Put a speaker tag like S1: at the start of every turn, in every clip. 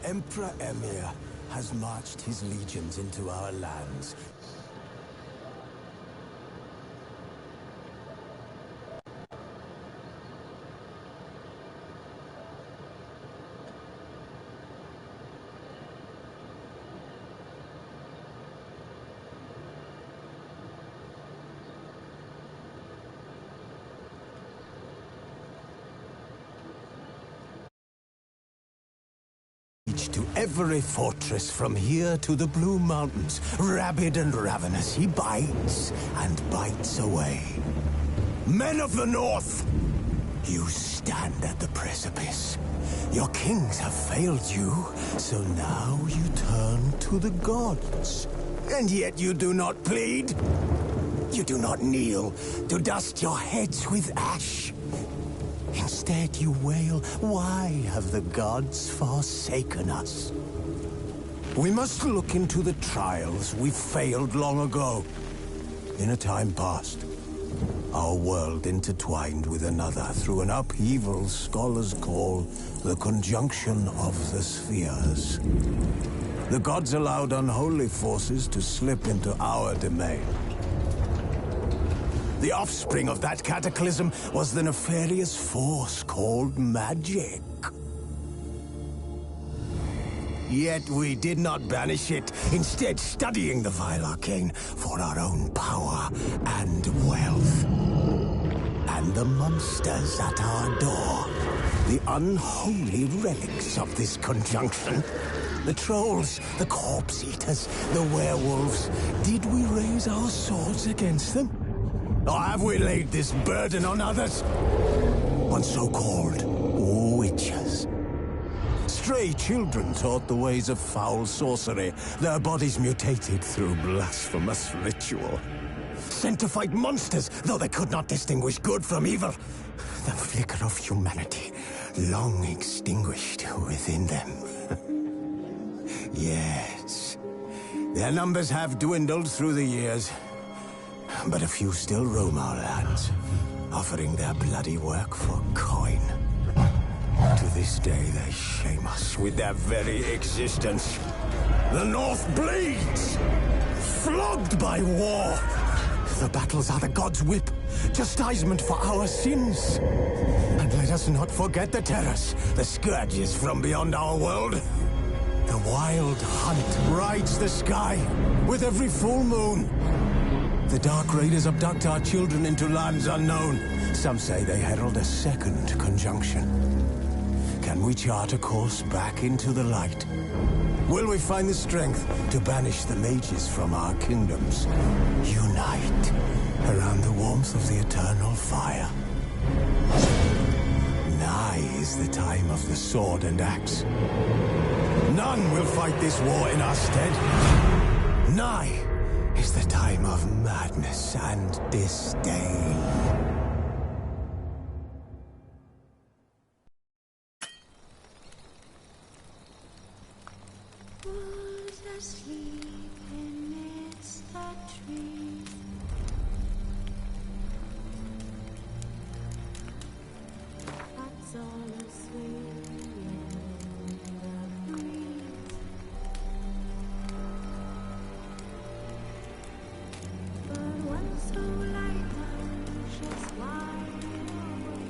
S1: Emperor Emir has marched his legions into our lands. To every fortress from here to the Blue Mountains, rabid and ravenous, he bites and bites away. Men of the North, you stand at the precipice. Your kings have failed you, so now you turn to the gods. And yet you do not plead. You do not kneel to dust your heads with ash. Instead, you wail, why have the gods forsaken us? We must look into the trials we failed long ago. In a time past, our world intertwined with another through an upheaval scholars call the conjunction of the spheres. The gods allowed unholy forces to slip into our domain. The offspring of that cataclysm was the nefarious force called magic. Yet we did not banish it, instead studying the vile arcane for our own power and wealth. And the monsters at our door, the unholy relics of this conjunction. The trolls, the corpse-eaters, the werewolves. Did we raise our swords against them? Or have we laid this burden on others? On so-called witches. Stray children taught the ways of foul sorcery, their bodies mutated through blasphemous ritual. Sent to fight monsters, though they could not distinguish good from evil. The flicker of humanity, long extinguished within them. Yes, their numbers have dwindled through the years. But a few still roam our lands, offering their bloody work for coin. To this day, they shame us with their very existence. The North bleeds, flogged by war. The battles are the gods' whip, chastisement for our sins. And let us not forget the terrors, the scourges from beyond our world. The wild hunt rides the sky with every full moon. The Dark Raiders abduct our children into lands unknown. Some say they herald a second conjunction. Can we chart a course back into the light? Will we find the strength to banish the mages from our kingdoms? Unite around the warmth of the eternal fire. Nigh is the time of the sword and axe. None will fight this war in our stead. Nigh is the time of madness and disdain.
S2: Who's asleep amidst the trees? Hearts all asleep in the breeze. But one so light just wide awake.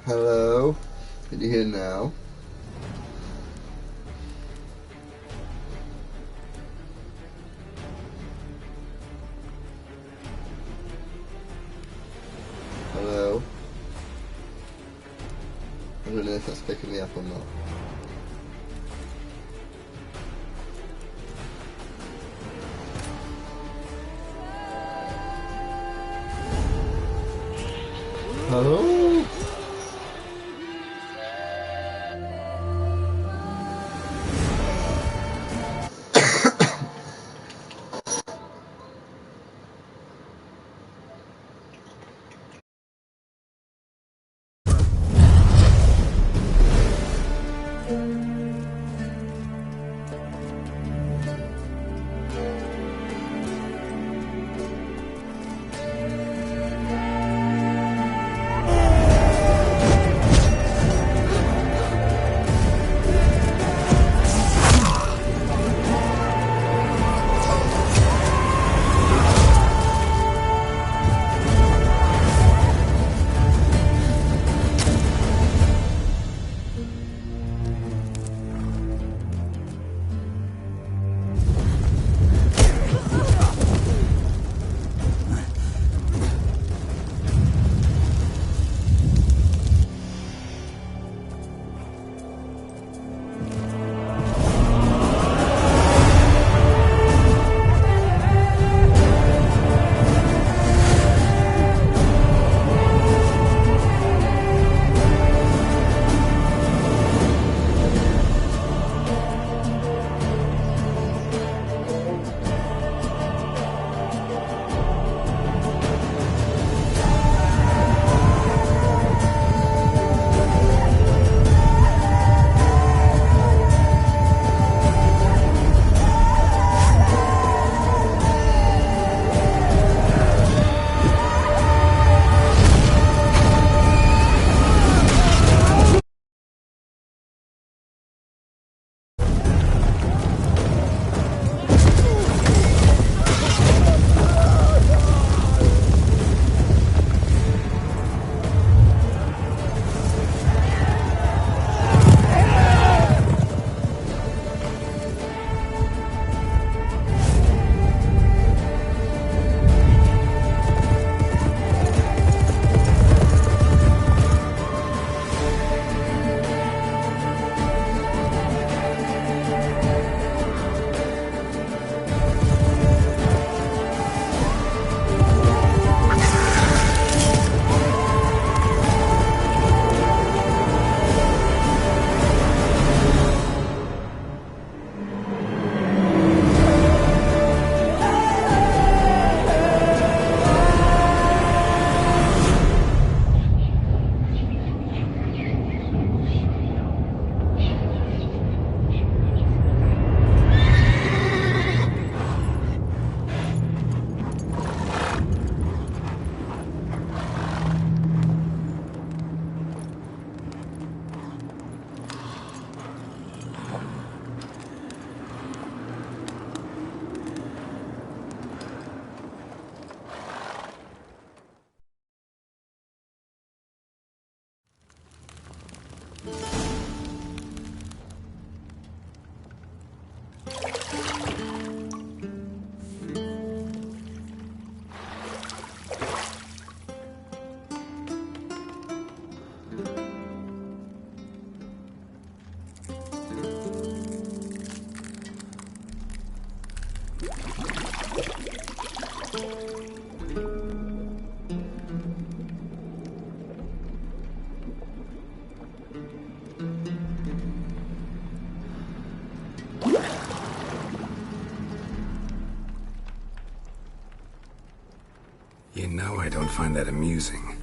S3: Hello? Can you hear now? picking me up or not. Hello?
S4: You know I don't find that amusing.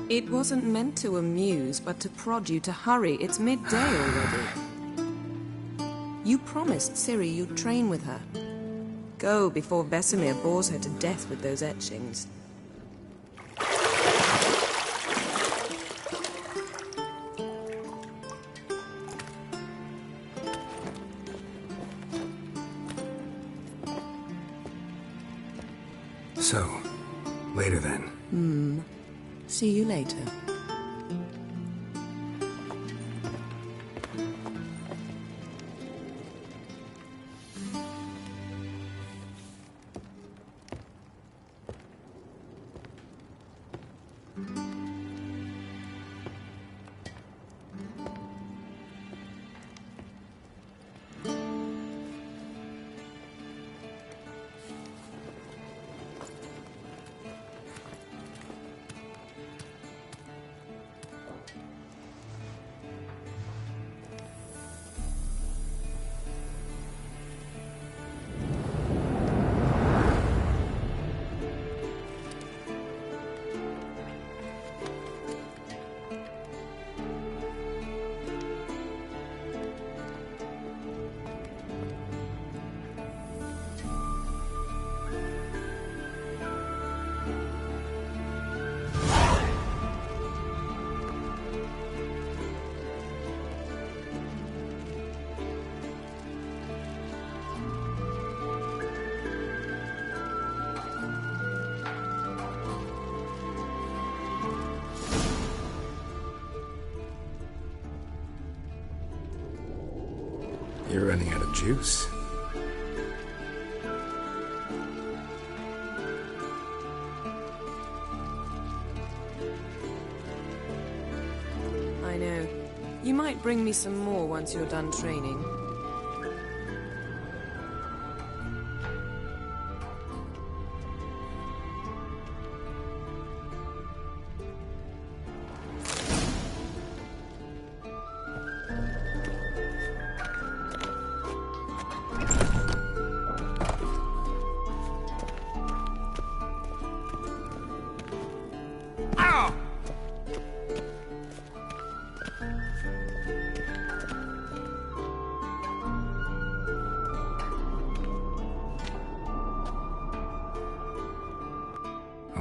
S5: It wasn't meant to amuse, but to prod you to hurry. It's midday already. You promised Ciri you'd train with her. Go before Vesemir bores her to death with those etchings.
S4: So, later then.
S5: See you later.
S4: running out of juice.
S5: I know. You might bring me some more once you're done training.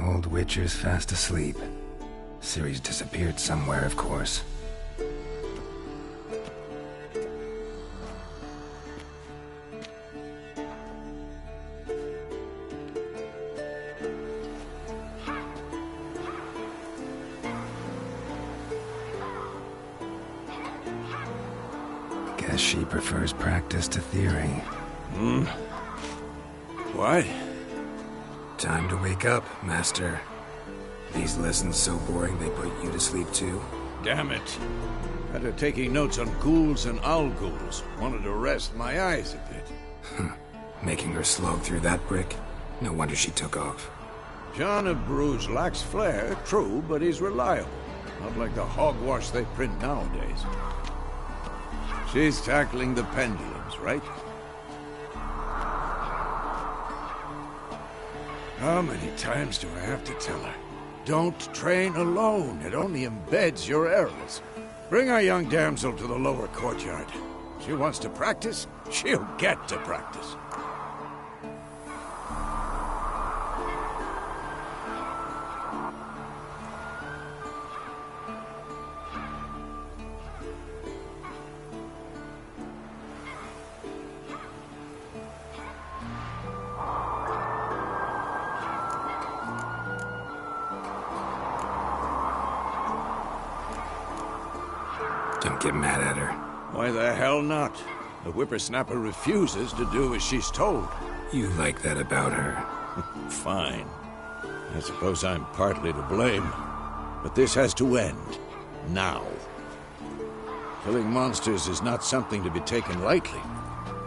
S4: Old Witcher's fast asleep. Ciri's disappeared somewhere, of course. Guess she prefers practice to theory.
S6: What?
S4: Time to wake up, Master. These lessons so boring they put you to sleep too?
S6: Damn it. After taking notes on ghouls and owl ghouls, wanted to rest my eyes a bit.
S4: Making her slog through that brick? No wonder she took off.
S6: John of Bruges lacks flair, true, but he's reliable. Not like the hogwash they print nowadays. She's tackling the pendulums, right? How many times do I have to tell her? Don't train alone. It only embeds your errors. Bring our young damsel to the lower courtyard. She wants to practice, she'll get to practice.
S4: Don't get mad at her.
S6: Why the hell not? The whippersnapper refuses to do as she's told.
S4: You like that about her.
S6: Fine. I suppose I'm partly to blame. But this has to end. Now. Killing monsters is not something to be taken lightly.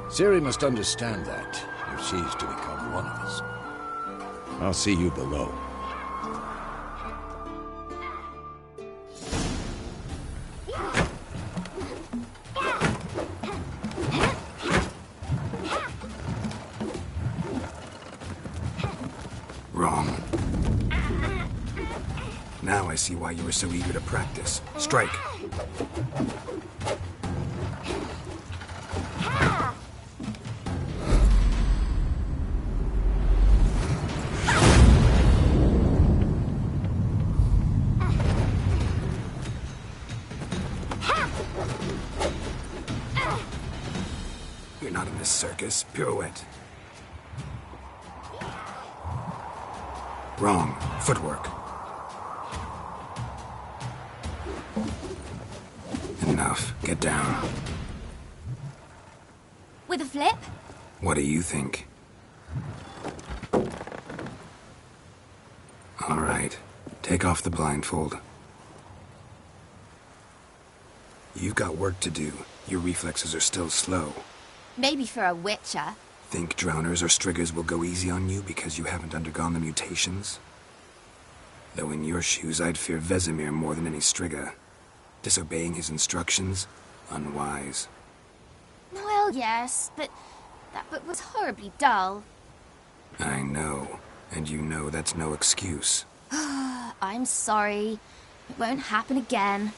S6: Ciri must understand that, if she's to become one of us. I'll see you below.
S4: Wrong. Now I see why you were so eager to practice. Strike. You're not in this circus. Pirouette. Wrong. Footwork. Enough. Get down.
S7: With a flip?
S4: What do you think? All right. Take off the blindfold. You've got work to do. Your reflexes are still slow.
S7: Maybe for a witcher.
S4: Think drowners or striggers will go easy on you because you haven't undergone the mutations? Though in your shoes, I'd fear Vesemir more than any strigger. Disobeying his instructions? Unwise.
S7: Well, yes, but that book was horribly dull.
S4: I know. And you know that's no excuse.
S7: I'm sorry. It won't happen again.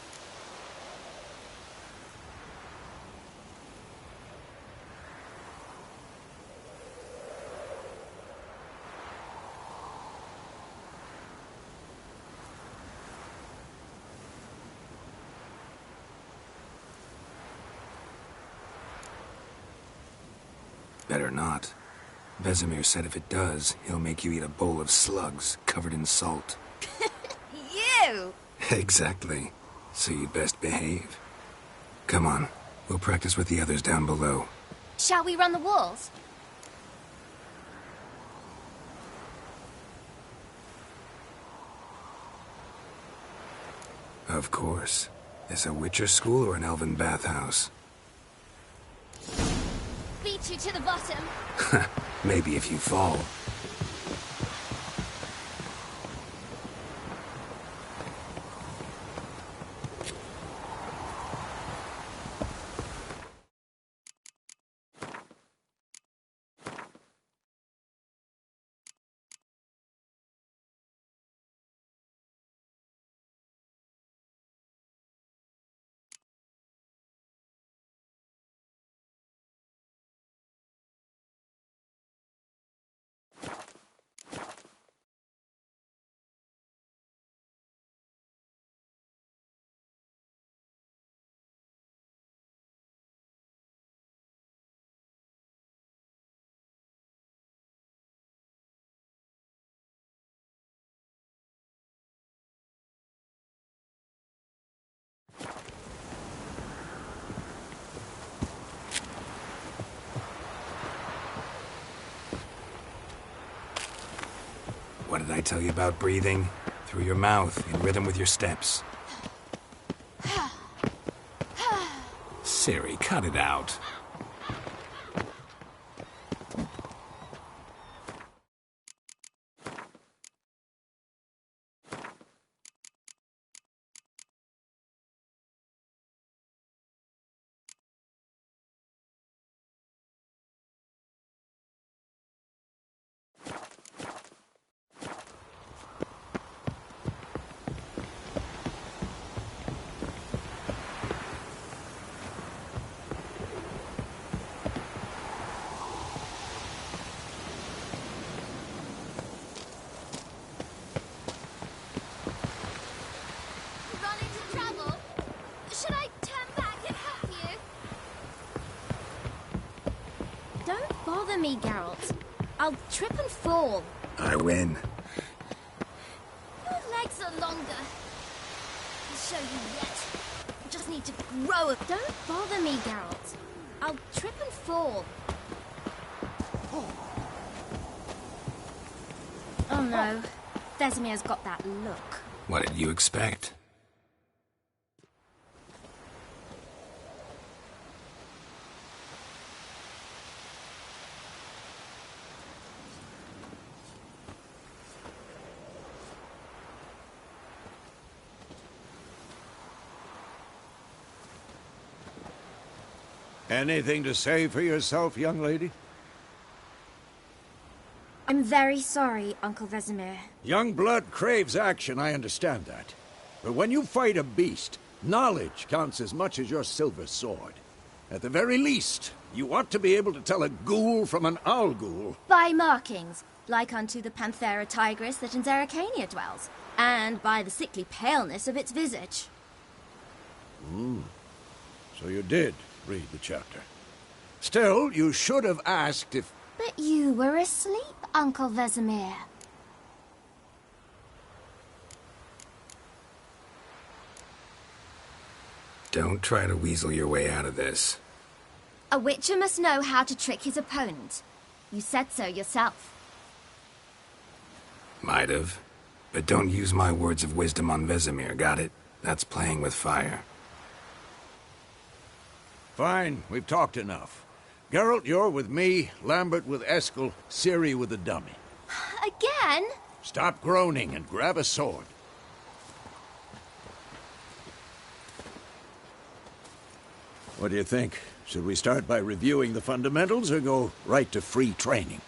S4: Better not. Vesemir said if it does, he'll make you eat a bowl of slugs covered in salt.
S7: You!
S4: Exactly. So you'd best behave. Come on, we'll practice with the others down below.
S7: Shall we run the walls?
S4: Of course. This a Witcher school or an elven bathhouse?
S7: Beat you to the bottom.
S4: Maybe if you fall. What did I tell you about breathing? Through your mouth, in rhythm with your steps. Ciri, cut it out.
S7: Run into trouble? Should I turn back and help you? Don't bother me, Geralt. I'll trip and fall.
S4: I win.
S7: Your legs are longer. I'll show you yet. I just need to grow. Don't bother me, Geralt. I'll trip and fall. Oh no. Vesemir's got that look.
S4: What did you expect?
S6: Anything to say for yourself, young lady?
S7: I'm very sorry, Uncle Vesemir.
S6: Young blood craves action, I understand that. But when you fight a beast, knowledge counts as much as your silver sword. At the very least, you ought to be able to tell a ghoul from an owl ghoul.
S7: By markings, like unto the Panthera tigris that in Zerrikania dwells, and by the sickly paleness of its visage.
S6: So you did read the chapter. Still, you should have asked if...
S7: But you were asleep, Uncle Vesemir.
S4: Don't try to weasel your way out of this.
S7: A witcher must know how to trick his opponent. You said so yourself.
S4: Might have. But don't use my words of wisdom on Vesemir, got it? That's playing with fire.
S6: Fine, we've talked enough. Geralt, you're with me, Lambert with Eskel, Ciri with the dummy.
S7: Again?
S6: Stop groaning and grab a sword. What do you think? Should we start by reviewing the fundamentals or go right to free training?